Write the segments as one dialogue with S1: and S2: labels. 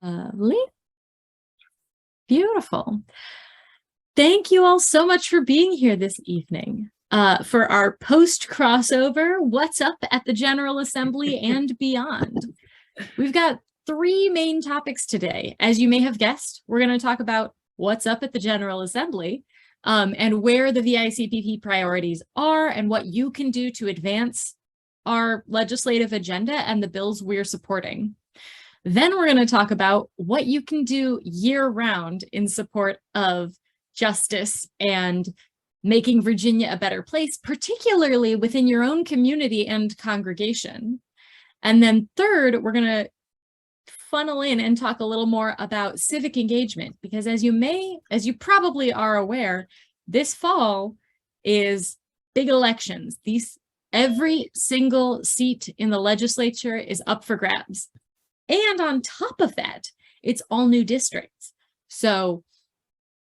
S1: Lovely. Beautiful. Thank you all so much for being here this evening for our post-crossover What's Up at the General Assembly and Beyond. We've got three main topics today. As you may have guessed, we're going to talk about what's up at the General Assembly and where the VICPP priorities are and what you can do to advance our legislative agenda and the bills we're supporting. Then we're going to talk about what you can do year-round in support of justice and making Virginia a better place, particularly within your own community and congregation. And then third, we're going to funnel in and talk a little more about civic engagement, because as you probably are aware, this fall is big elections. Every single seat in the legislature is up for grabs. And on top of that, it's all new districts. So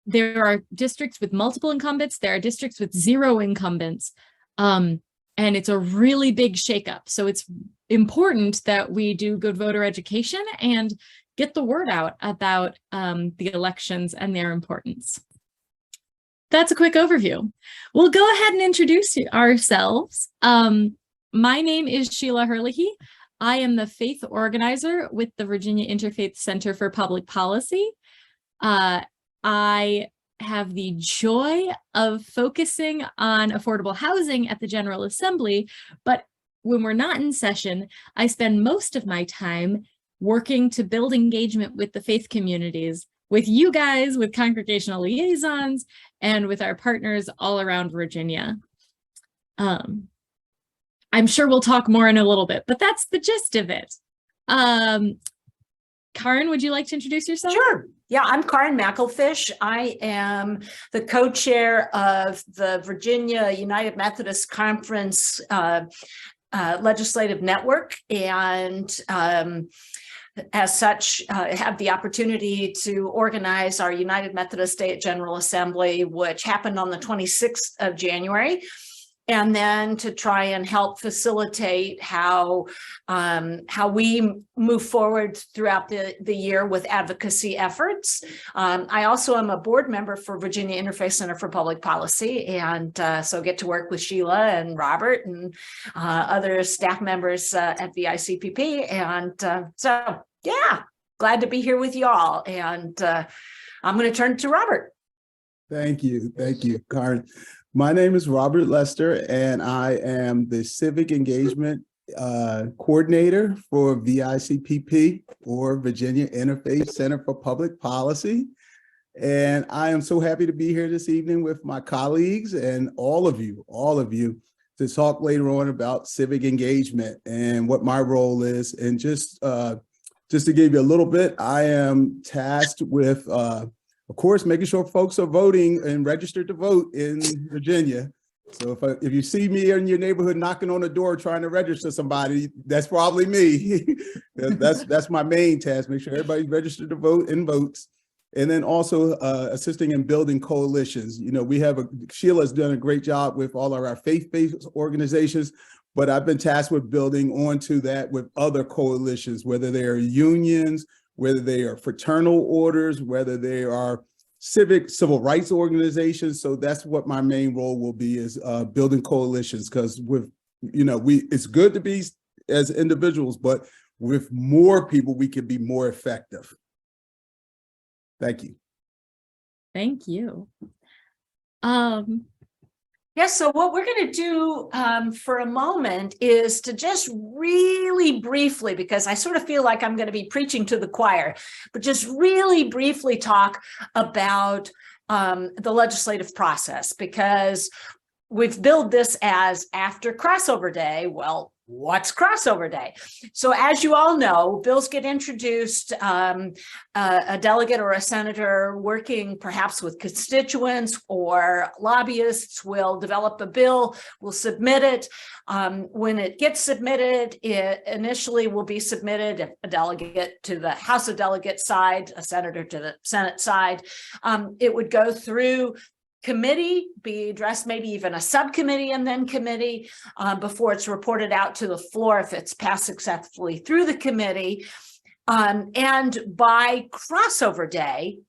S1: there are districts with multiple incumbents, there are districts with 0 incumbents, and it's a really big shakeup. So it's important that we do good voter education and get the word out about the elections and their importance. That's a quick overview. We'll go ahead and introduce ourselves. My name is Sheila Herlihy. I am the faith organizer with the Virginia Interfaith Center for Public Policy. I have the joy of focusing on affordable housing at the General Assembly, but when we're not in session, I spend most of my time working to build engagement with the faith communities, with you guys, with congregational liaisons, and with our partners all around Virginia. I'm sure we'll talk more in a little bit, but that's the gist of it. Karen, would you like to introduce yourself?
S2: Sure. Yeah, I'm Karen McElfish. I am the co-chair of the Virginia United Methodist Conference Legislative Network, and as such, have the opportunity to organize our United Methodist Day at General Assembly, which happened on the 26th of January. And then to try and help facilitate how we move forward throughout the year with advocacy efforts. I also am a board member for Virginia Interfaith Center for Public Policy, and so get to work with Sheila and Robert and other staff members at VICPP. And so, yeah, glad to be here with y'all. And I'm going to turn to Robert.
S3: Thank you, Karen. My name is Robert Lester, and I am the Civic Engagement Coordinator for VICPP, or Virginia Interfaith Center for Public Policy. And I am so happy to be here this evening with my colleagues and all of you, to talk later on about civic engagement and what my role is. And just to give you a little bit, I am tasked with of course, making sure folks are voting and registered to vote in Virginia. So if you see me in your neighborhood knocking on the door trying to register somebody, that's probably me. that's my main task, make sure everybody's registered to vote and votes. And then also assisting in building coalitions. You know, Sheila's done a great job with all of our faith-based organizations, but I've been tasked with building onto that with other coalitions, whether they are unions, whether they are fraternal orders, whether they are civil rights organizations. So that's what my main role will be, is building coalitions, because it's good to be as individuals, but with more people, we can be more effective. Thank you.
S1: Thank you.
S2: Yes, so what we're going to do for a moment is to just really briefly, because I sort of feel like I'm going to be preaching to the choir, but just really briefly talk about the legislative process, because we've billed this as after crossover day. Well, what's crossover day? So as you all know, bills get introduced, a delegate or a senator working perhaps with constituents or lobbyists will develop a bill, will submit it. When it gets submitted, it initially will be submitted, a delegate to the House of Delegates side, a senator to the Senate side. It would go through committee, be addressed maybe even a subcommittee and then committee before it's reported out to the floor if it's passed successfully through the committee. And by crossover day,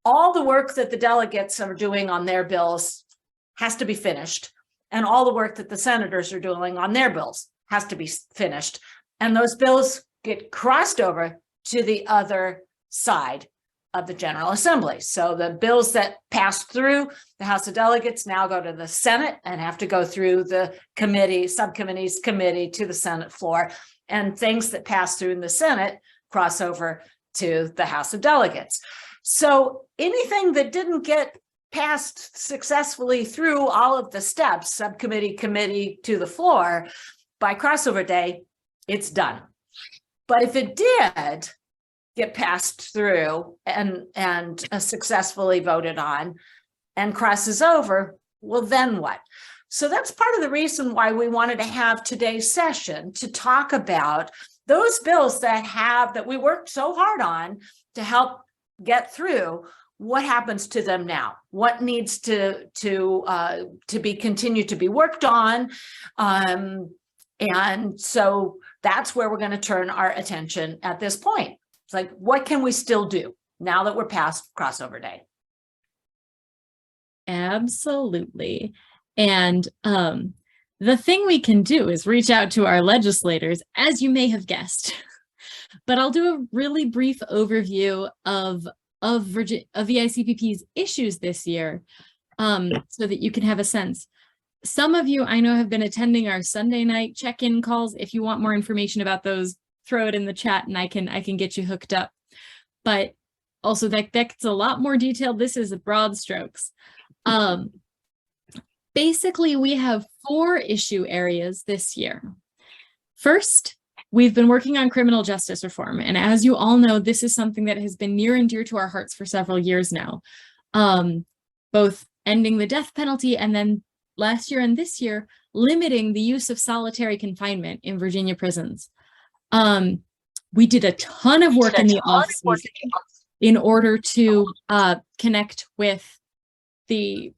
S2: all the work that the delegates are doing on their bills has to be finished. And all the work that the senators are doing on their bills has to be finished. And those bills get crossed over to the other side of the General Assembly. So the bills that pass through the House of Delegates now go to the Senate and have to go through the subcommittees committee to the Senate floor. And things that pass through in the Senate cross over to the House of Delegates. So anything that didn't get passed successfully through all of the steps, subcommittee, committee to the floor, by crossover day, it's done. But if it did get passed through and successfully voted on and crosses over, well, then what? So that's part of the reason why we wanted to have today's session, to talk about those bills that we worked so hard on to help get through. What happens to them now? What needs to be continued to be worked on? And so that's where we're going to turn our attention at this point. It's like, what can we still do now that we're past crossover day?
S1: Absolutely. And the thing we can do is reach out to our legislators, as you may have guessed. But I'll do a really brief overview of VICPP's issues this year, so that you can have a sense. Some of you I know have been attending our Sunday night check-in calls. If you want more information about those, throw it in the chat and I can get you hooked up. But also that gets a lot more detailed. This is broad strokes. Basically, we have 4 issue areas this year. First, we've been working on criminal justice reform. And as you all know, this is something that has been near and dear to our hearts for several years now. Both ending the death penalty and then last year and this year, limiting the use of solitary confinement in Virginia prisons. We did a ton of work in the off-season in order to connect with the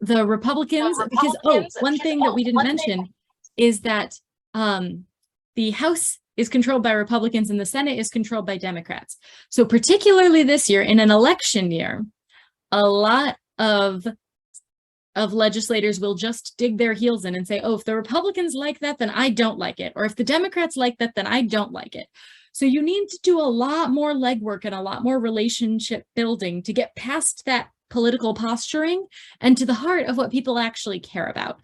S1: Republicans, because, one thing that we didn't mention is that the House is controlled by Republicans and the Senate is controlled by Democrats. So particularly this year, in an election year, a lot of legislators will just dig their heels in and say, oh, if the Republicans like that, then I don't like it. Or if the Democrats like that, then I don't like it. So you need to do a lot more legwork and a lot more relationship building to get past that political posturing and to the heart of what people actually care about.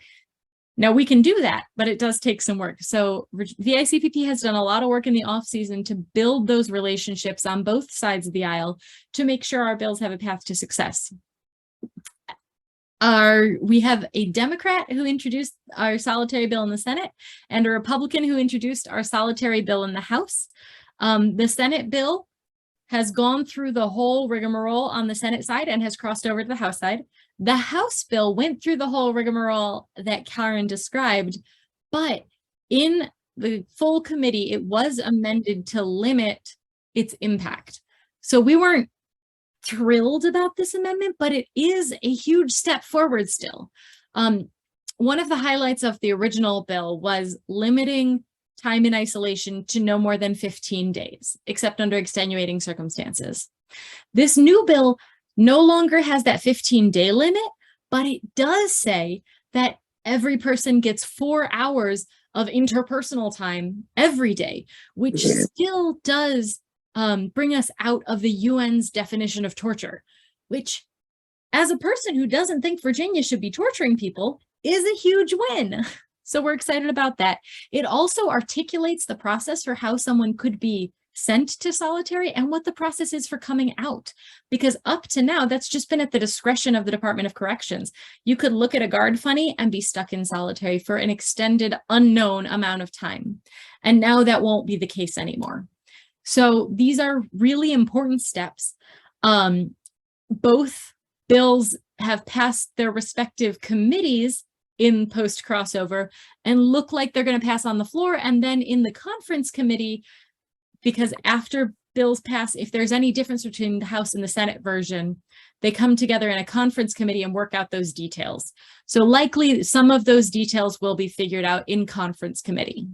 S1: Now, we can do that, but it does take some work. So VICPP has done a lot of work in the off-season to build those relationships on both sides of the aisle to make sure our bills have a path to success. We have a Democrat who introduced our solitary bill in the Senate and a Republican who introduced our solitary bill in the House. The Senate bill has gone through the whole rigmarole on the Senate side and has crossed over to the House side. The House bill went through the whole rigmarole that Karen described, but in the full committee, it was amended to limit its impact. So we weren't thrilled about this amendment, but it is a huge step forward still. One of the highlights of the original bill was limiting time in isolation to no more than 15 days, except under extenuating circumstances. This new bill no longer has that 15-day limit, but it does say that every person gets 4 hours of interpersonal time every day, which still does bring us out of the UN's definition of torture, which, as a person who doesn't think Virginia should be torturing people, is a huge win. So we're excited about that. It also articulates the process for how someone could be sent to solitary and what the process is for coming out. Because up to now, that's just been at the discretion of the Department of Corrections. You could look at a guard funny and be stuck in solitary for an extended, unknown amount of time. And now that won't be the case anymore. So these are really important steps. Both bills have passed their respective committees in post crossover and look like they're going to pass on the floor. And then in the conference committee, because after bills pass, if there's any difference between the House and the Senate version, they come together in a conference committee and work out those details. So likely some of those details will be figured out in conference committee.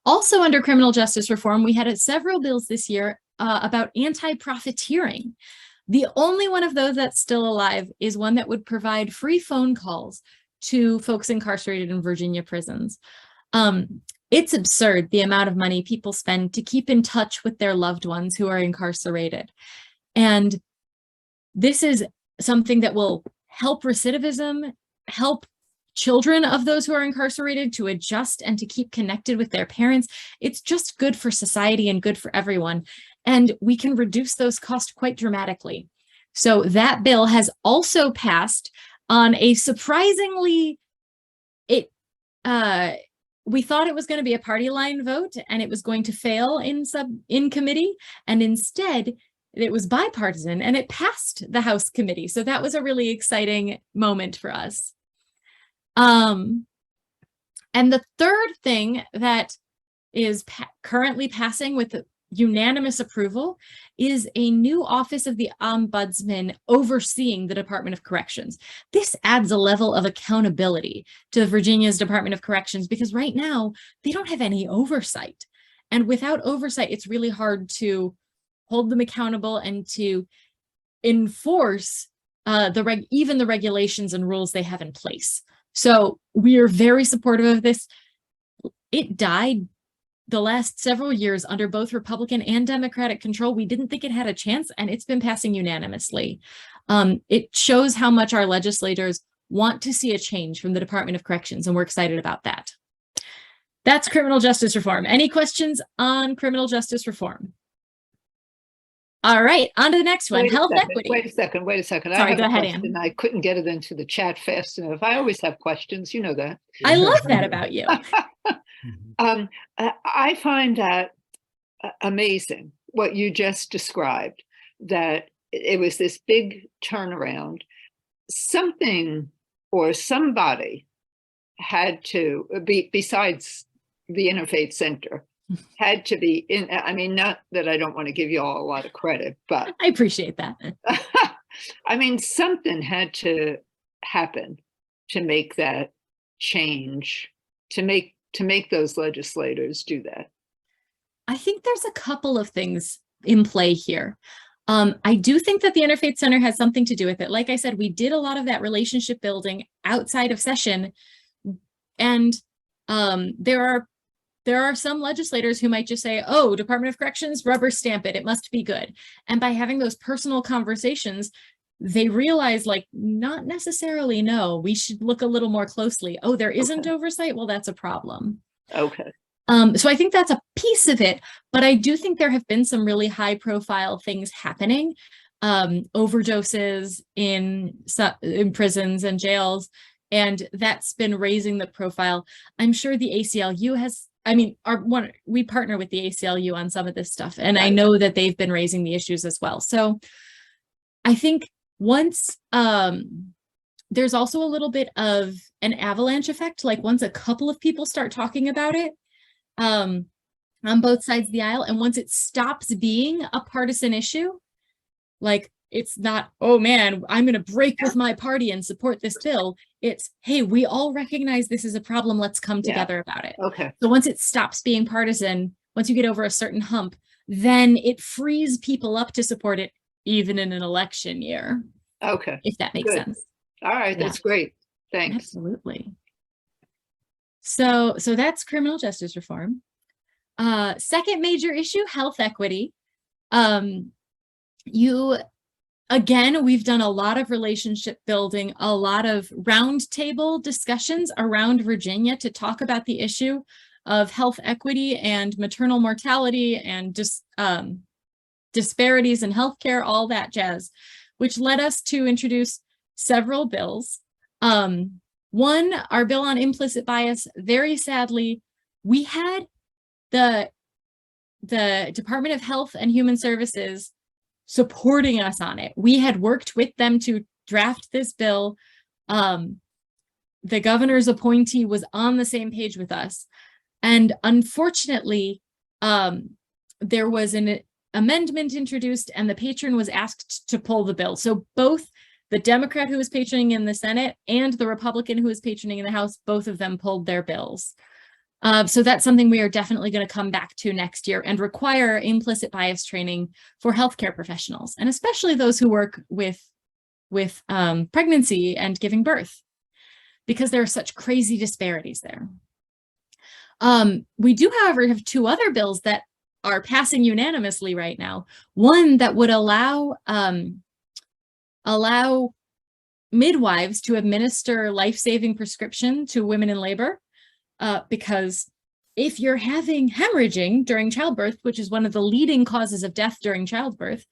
S1: Also under criminal justice reform, we had several bills this year about anti-profiteering. The only one of those that's still alive is one that would provide free phone calls to folks incarcerated in Virginia prisons. It's absurd the amount of money people spend to keep in touch with their loved ones who are incarcerated. And this is something that will help recidivism, help children of those who are incarcerated to adjust and to keep connected with their parents. It's just good for society and good for everyone. And we can reduce those costs quite dramatically. So that bill has also passed on a surprisingly, we thought it was going to be a party line vote and it was going to fail in committee. And instead, it was bipartisan and it passed the House committee. So that was a really exciting moment for us. And the third thing that is currently passing with unanimous approval is a new office of the Ombudsman overseeing the Department of Corrections. This adds a level of accountability to Virginia's Department of Corrections because right now they don't have any oversight. And without oversight, it's really hard to hold them accountable and to enforce even the regulations and rules they have in place. So we are very supportive of this. It died the last several years under both Republican and Democratic control. We didn't think it had a chance, and it's been passing unanimously. It shows how much our legislators want to see a change from the Department of Corrections, and we're excited about that. That's criminal justice reform. Any questions on criminal justice reform? All right, on to the next one, health equity.
S4: Wait a second.
S1: Sorry, go ahead, Anne.
S4: I couldn't get it into the chat fast enough. I always have questions, you know that.
S1: I love that about you.
S4: I find that amazing, what you just described, that it was this big turnaround. Something or somebody had to be, besides the Interfaith Center, had to be in. I mean, not that I don't want to give you all a lot of credit, but
S1: I appreciate that.
S4: I mean, something had to happen to make that change, to make those legislators do that.
S1: I think there's a couple of things in play here. I do think that the Interfaith Center has something to do with it. Like I said, we did a lot of that relationship building outside of session, and there are some legislators who might just say, oh, Department of Corrections, rubber stamp it, it must be good. And by having those personal conversations, they realize, like, not necessarily, no, we should look a little more closely. Oh, there isn't oversight? Well, that's a problem.
S4: Okay.
S1: So I think that's a piece of it, but I do think there have been some really high profile things happening, overdoses in prisons and jails, and that's been raising the profile. I'm sure the ACLU has, we partner with the ACLU on some of this stuff, and I know that they've been raising the issues as well. So I think once there's also a little bit of an avalanche effect, like once a couple of people start talking about it on both sides of the aisle, and once it stops being a partisan issue, like it's not, oh man, I'm going to break with my party and support this bill. It's, hey, we all recognize this is a problem. Let's come together about it.
S4: Okay.
S1: So once it stops being partisan, once you get over a certain hump, then it frees people up to support it, even in an election year.
S4: Okay.
S1: If that makes sense.
S4: All right. That's great. Thanks.
S1: Absolutely. So that's criminal justice reform. Second major issue, health equity. Again, we've done a lot of relationship building, a lot of roundtable discussions around Virginia to talk about the issue of health equity and maternal mortality and just disparities in healthcare, all that jazz, which led us to introduce several bills. One, our bill on implicit bias, very sadly, we had the Department of Health and Human Services supporting us on it. We had worked with them to draft this bill. The governor's appointee was on the same page with us. And unfortunately, there was an amendment introduced and the patron was asked to pull the bill. So both the Democrat who was patroning in the Senate and the Republican who was patroning in the House, both of them pulled their bills. So that's something we are definitely going to come back to next year and require implicit bias training for healthcare professionals, and especially those who work with pregnancy and giving birth, because there are such crazy disparities there. We do, however, have two other bills that are passing unanimously right now. One that would allow midwives to administer life-saving prescription to women in labor, because if you're having hemorrhaging during childbirth, which is one of the leading causes of death during childbirth,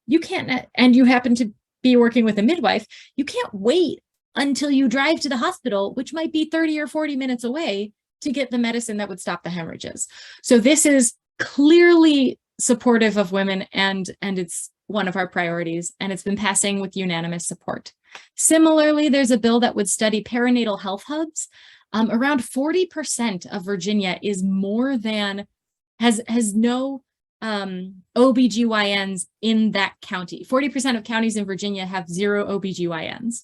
S1: you can't, and you happen to be working with a midwife, you can't wait until you drive to the hospital, which might be 30 or 40 minutes away, to get the medicine that would stop the hemorrhages. So this is clearly supportive of women, and it's one of our priorities, and it's been passing with unanimous support. Similarly, there's a bill that would study perinatal health hubs. Around 40% of Virginia is more than, has no OBGYNs in that county. 40% of counties in Virginia have 0 OBGYNs,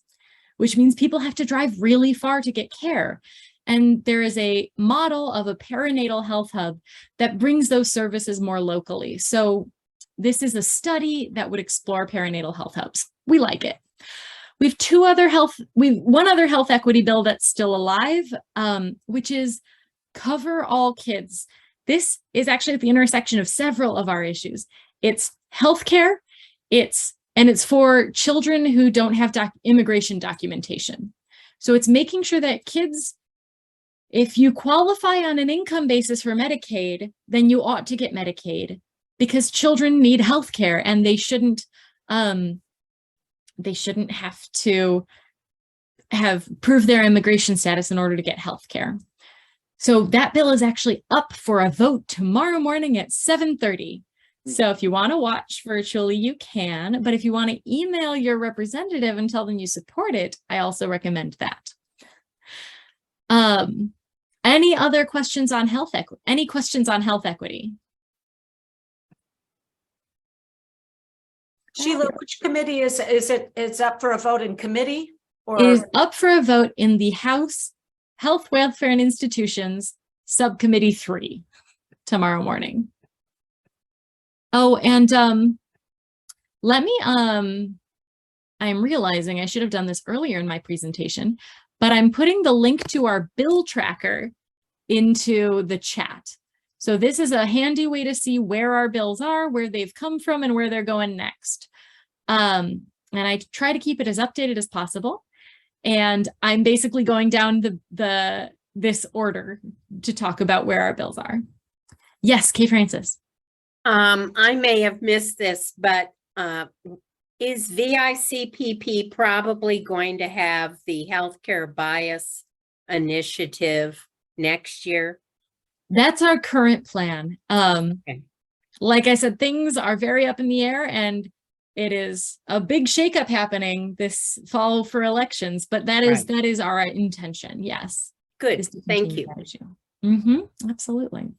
S1: which means people have to drive really far to get care. And there is a model of a perinatal health hub that brings those services more locally. So this is a study that would explore perinatal health hubs. We like it. We have one other health equity bill that's still alive, which is Cover All Kids. This is actually at the intersection of several of our issues. It's healthcare, it's for children who don't have immigration documentation. So it's making sure that kids, if you qualify on an income basis for Medicaid, then you ought to get Medicaid, because children need healthcare, and they shouldn't have to prove their immigration status in order to get healthcare. So that bill is actually up for a vote tomorrow morning at 7:30. So if you want to watch virtually, you can, but if you want to email your representative and tell them you support it, I also recommend that. Any other questions on health equity? Any questions on health equity?
S2: Sheila, which committee is it? It's up for a vote in committee? Or
S1: It is up for a vote in the House Health, Welfare, and Institutions Subcommittee 3 tomorrow morning. Oh, and I'm realizing I should have done this earlier in my presentation, but I'm putting the link to our bill tracker into the chat. So this is a handy way to see where our bills are, where they've come from, and where they're going next. And I try to keep it as updated as possible. And I'm basically going down this order to talk about where our bills are. Yes, Kay Francis.
S5: I may have missed this, but is VICPP probably going to have the healthcare bias initiative next year?
S1: That's our current plan.
S5: Okay.
S1: Like I said, things are very up in the air, and it is a big shakeup happening this fall for elections, but that is our intention. Yes.
S5: Good. Thank you.
S1: Absolutely.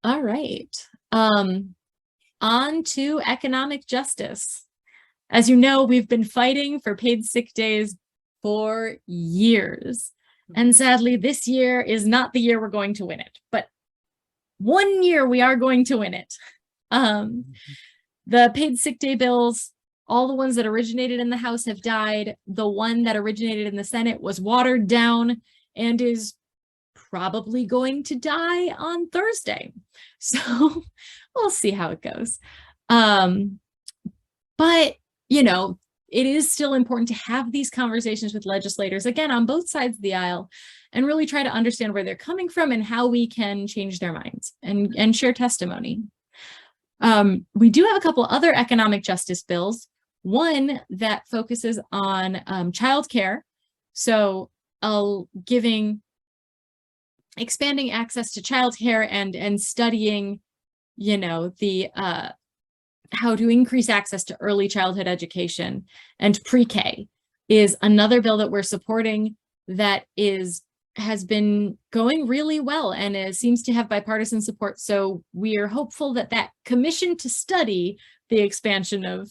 S1: All right. On to economic justice. As you know, we've been fighting for paid sick days for years. And sadly, this year is not the year we're going to win it, but one year we are going to win it. The paid sick day bills, all the ones that originated in the House have died. The one that originated in the Senate was watered down and is probably going to die on Thursday. So we'll see how it goes. But, you know, it is still important to have these conversations with legislators, again, on both sides of the aisle, and really try to understand where they're coming from and how we can change their minds and share testimony. We do have a couple other economic justice bills. One that focuses on childcare. So expanding access to childcare and studying, you know, how to increase access to early childhood education and pre-K is another bill that we're supporting that has been going really well and seems to have bipartisan support. So we are hopeful that commission to study the expansion of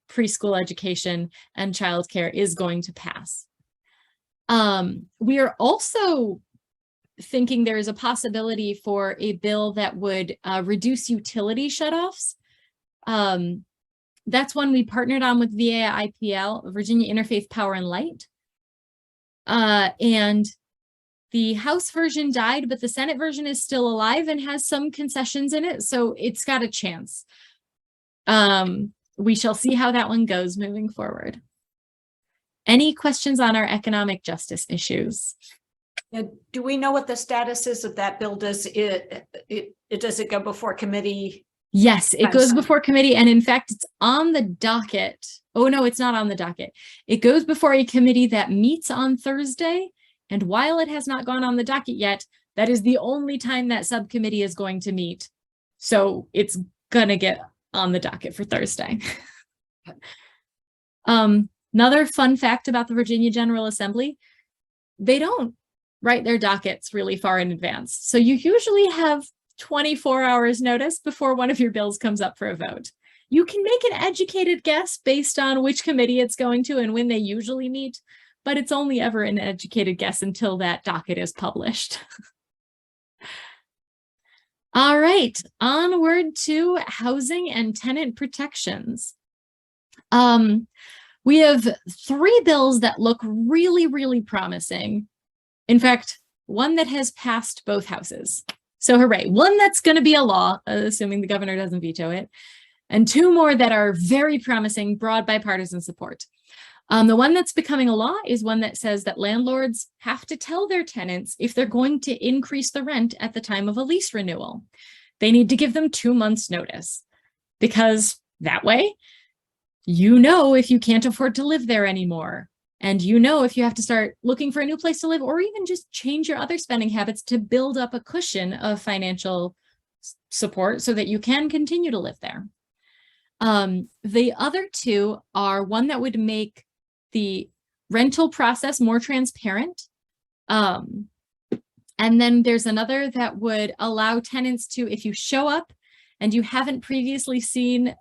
S1: preschool education and childcare is going to pass. We are also thinking there is a possibility for a bill that would reduce utility shutoffs. That's one we partnered on with VAIPL, Virginia Interfaith Power and Light. And the House version died, but the Senate version is still alive and has some concessions in it, so it's got a chance. We shall see how that one goes moving forward. Any questions on our economic justice issues?
S2: Do we know what the status is of that bill? Does it go before committee?
S1: Yes, it goes before committee, and in fact, it's on the docket. Oh, no, it's not on the docket. It goes before a committee that meets on Thursday, and while it has not gone on the docket yet, that is the only time that subcommittee is going to meet. So it's gonna get on the docket for Thursday. Another fun fact about the Virginia General Assembly, they don't write their dockets really far in advance. So you usually have 24 hours notice before one of your bills comes up for a vote. You can make an educated guess based on which committee it's going to and when they usually meet, but it's only ever an educated guess until that docket is published. All right, onward to housing and tenant protections. We have 3 bills that look really, really promising. In fact, one that has passed both houses. So hooray, one that's going to be a law, assuming the governor doesn't veto it, and 2 more that are very promising, broad bipartisan support. The one that's becoming a law is one that says that landlords have to tell their tenants if they're going to increase the rent at the time of a lease renewal. They need to give them 2 months notice, because that way, you know if you can't afford to live there anymore. And you know if you have to start looking for a new place to live, or even just change your other spending habits to build up a cushion of financial support so that you can continue to live there. The other 2 are one that would make the rental process more transparent. And then there's another that would allow tenants to, if you show up and you haven't previously seen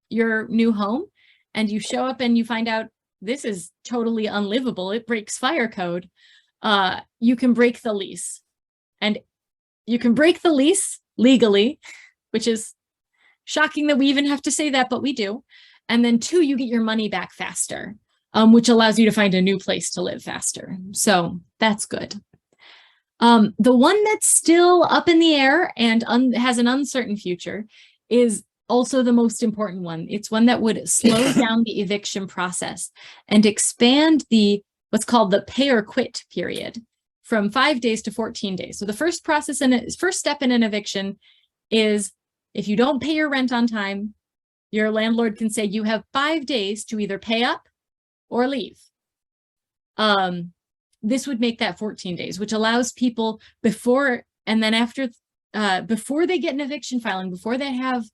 S1: your new home, and you show up and you find out this is totally unlivable, it breaks fire code, you can break the lease. And you can break the lease legally, which is shocking that we even have to say that, but we do. And then 2, you get your money back faster, which allows you to find a new place to live faster. So that's good. The one that's still up in the air and has an uncertain future is also the most important one. It's one that would slow down the eviction process and expand the what's called the pay or quit period from 5 days to 14 days. So the first step in an eviction is if you don't pay your rent on time, your landlord can say you have 5 days to either pay up or leave. This would make that 14 days, which allows people before and then after, before they get an eviction filing, before they have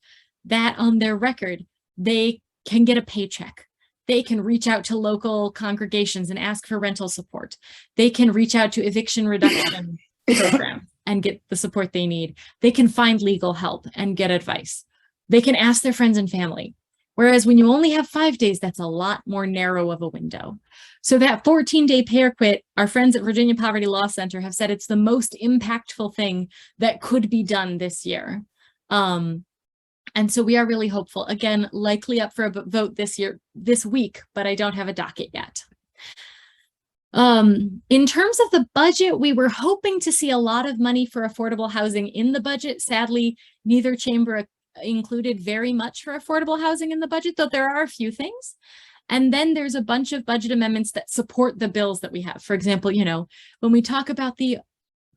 S1: that on their record, they can get a paycheck. They can reach out to local congregations and ask for rental support. They can reach out to eviction reduction program and get the support they need. They can find legal help and get advice. They can ask their friends and family. Whereas when you only have 5 days, that's a lot more narrow of a window. So that 14-day pay or quit, our friends at Virginia Poverty Law Center have said it's the most impactful thing that could be done this year. And so we are really hopeful. Again, likely up for a vote this week, but I don't have a docket yet. In terms of the budget, we were hoping to see a lot of money for affordable housing in the budget. Sadly, neither chamber included very much for affordable housing in the budget, though there are a few things. And then there's a bunch of budget amendments that support the bills that we have. For example, when we talk about the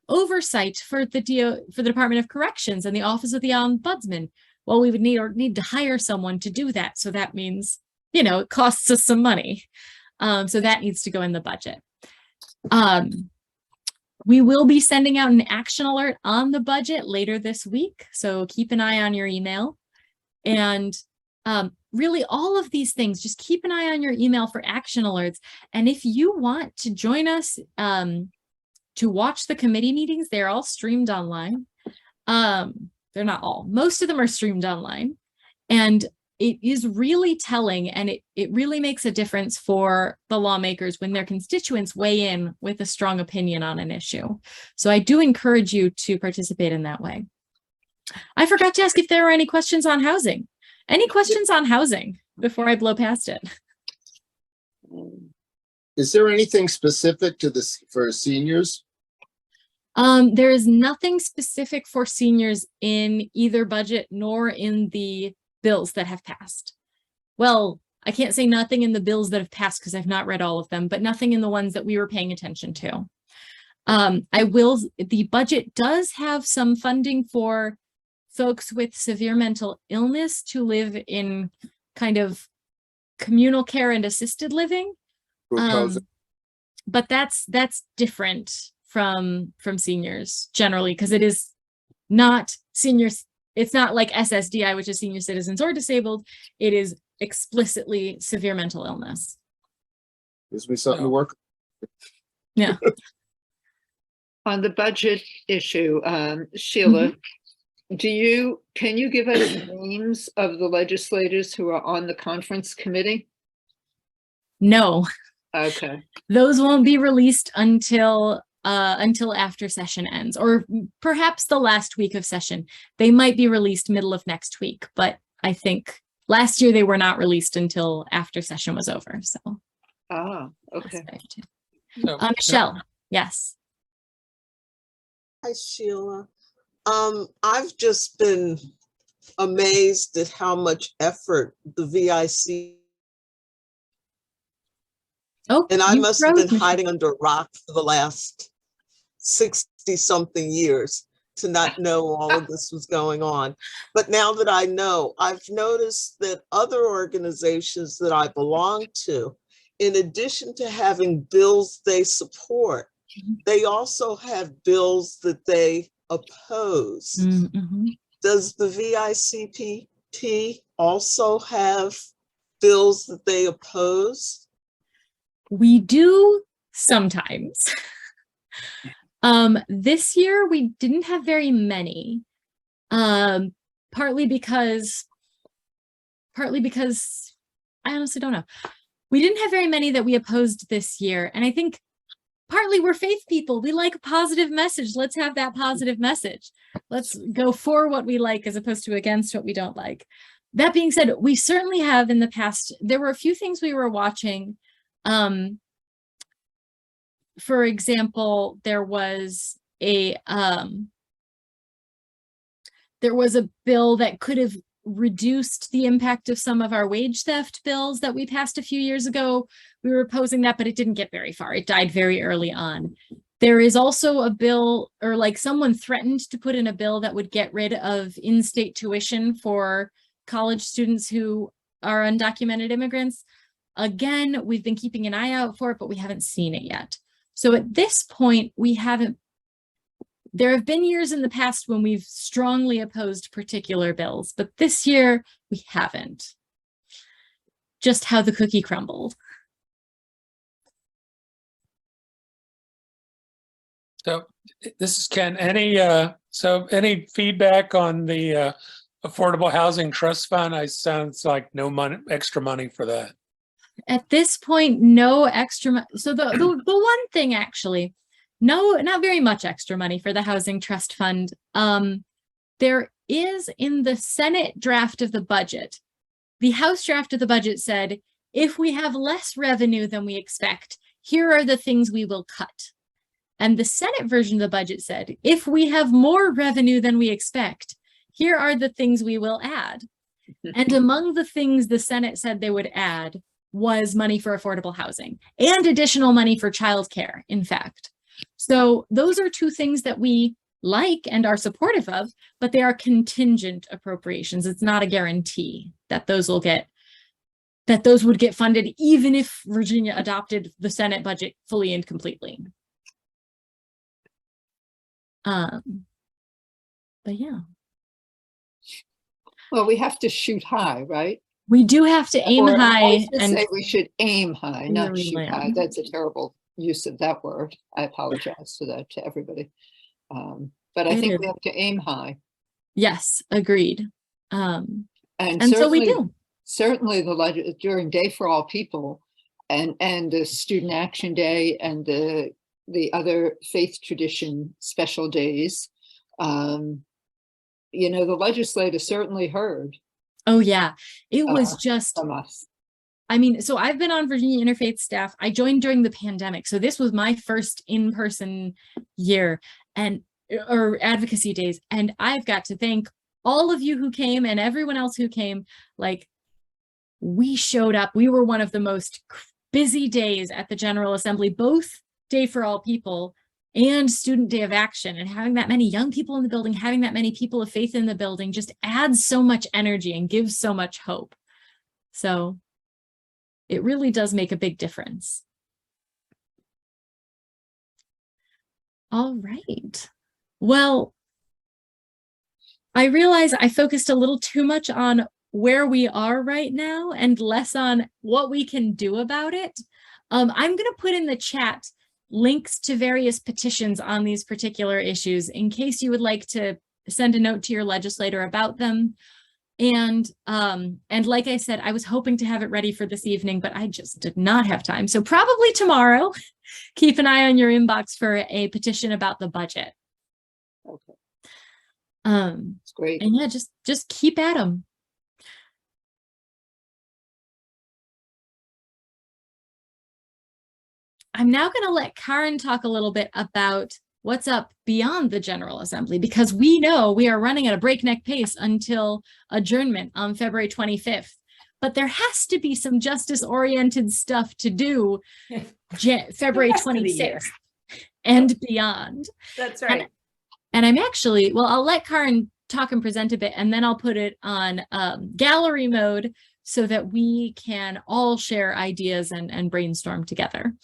S1: oversight for the Department of Corrections and the Office of the Ombudsman, well, we would need to hire someone to do that. So that means, it costs us some money. So that needs to go in the budget. We will be sending out an action alert on the budget later this week. So keep an eye on your email. And really all of these things, just keep an eye on your email for action alerts. And if you want to join us to watch the committee meetings, they're all streamed online. They're not all. Most of them are streamed online. And it is really telling, and it really makes a difference for the lawmakers when their constituents weigh in with a strong opinion on an issue. So I do encourage you to participate in that way. I forgot to ask if there are any questions on housing. Any questions on housing before I blow past it?
S6: Is there anything specific to this for seniors?
S1: There is nothing specific for seniors in either budget nor in the bills that have passed. Well, I can't say nothing in the bills that have passed because I've not read all of them, but nothing in the ones that we were paying attention to. The budget does have some funding for folks with severe mental illness to live in kind of communal care and assisted living. But that's different from seniors generally, because it is not seniors. It's not like SSDI, which is senior citizens or disabled. It is explicitly severe mental illness.
S6: Gives me something to work.
S1: Yeah.
S4: On the budget issue, Sheila, can you give us names of the legislators who are on the conference committee?
S1: No.
S4: Okay.
S1: Those won't be released until after session ends, or perhaps the last week of session. They might be released middle of next week, but I think last year they were not released until after session was over. So.
S4: Ah, okay.
S1: Michelle, yes.
S7: Hi, Sheila. I've just been amazed at how much effort the VIC.
S1: Oh,
S7: And I
S1: you
S7: must have
S1: froze,
S7: been
S1: Michelle.
S7: hiding under a rock for the last 60-something years to not know all of this was going on. But now that I know, I've noticed that other organizations that I belong to, in addition to having bills they support, they also have bills that they oppose.
S1: Mm-hmm.
S7: Does the VICPP also have bills that they oppose?
S1: We do sometimes. This year we didn't have very many, partly because I honestly don't know. We didn't have very many that we opposed this year. And I think partly we're faith people. We like a positive message. Let's have that positive message. Let's go for what we like as opposed to against what we don't like. That being said, we certainly have in the past, there were a few things we were watching. For example, there was a bill that could have reduced the impact of some of our wage theft bills that we passed a few years ago. We were opposing that, but it didn't get very far. It died very early on. There is also a bill, or like someone threatened to put in a bill that would get rid of in-state tuition for college students who are undocumented immigrants. Again, we've been keeping an eye out for it, but we haven't seen it yet. So at this point, there have been years in the past when we've strongly opposed particular bills, but this year we haven't. Just how the cookie crumbled.
S8: So this is Ken. Any feedback on the Affordable Housing Trust Fund? I sounds like no money, extra money for that.
S1: At this point, no extra money. So the one thing actually, no, not very much extra money for the Housing Trust Fund. There is in the Senate draft of the budget. The House draft of the budget said, if we have less revenue than we expect, here are the things we will cut. And the Senate version of the budget said, if we have more revenue than we expect, here are the things we will add. And among the things the Senate said they would add was money for affordable housing and additional money for childcare, in fact. So those are two things that we like and are supportive of, but they are contingent appropriations. It's not a guarantee that those would get funded, even if Virginia adopted the Senate budget fully and completely. But yeah.
S4: Well, we have to shoot high, right?
S1: We do have to aim
S4: Or I
S1: high,
S4: was gonna
S1: and
S4: say we should aim high, not
S1: really
S4: shoot high.
S1: land.
S4: That's a terrible use of that word. I apologize for that to everybody. But I
S1: It
S4: think
S1: is.
S4: we have to aim high.
S1: Yes, agreed.
S4: And
S1: so we
S4: certainly
S1: do.
S4: certainly during Day for All People and the Student Action Day and the other faith tradition special days, you know, the legislature certainly heard
S1: Oh yeah, it was just,
S4: from us.
S1: I mean, so I've been on Virginia Interfaith staff. I joined during the pandemic. So this was my first in-person year or advocacy days. And I've got to thank all of you who came and everyone else who came. Like, we showed up. We were one of the most busy days at the General Assembly, both Day for All People and Student Day of Action. And having that many young people in the building, having that many people of faith in the building just adds so much energy and gives so much hope. So it really does make a big difference. All right. Well, I realize I focused a little too much on where we are right now and less on what we can do about it. I'm going to put in the chat links to various petitions on these particular issues in case you would like to send a note to your legislator about them. And like I said, I was hoping to have it ready for this evening, but I just did not have time. So probably tomorrow, keep an eye on your inbox for a petition about the budget.
S4: Okay. That's great.
S1: And yeah, just keep at them. I'm now going to let Karen talk a little bit about what's up beyond the General Assembly, because we know we are running at a breakneck pace until adjournment on February 25th. But there has to be some justice-oriented stuff to do February 26th and beyond.
S2: That's right.
S1: And I'm actually, well, I'll let Karen talk and present a bit, and then I'll put it on gallery mode so that we can all share ideas and brainstorm together.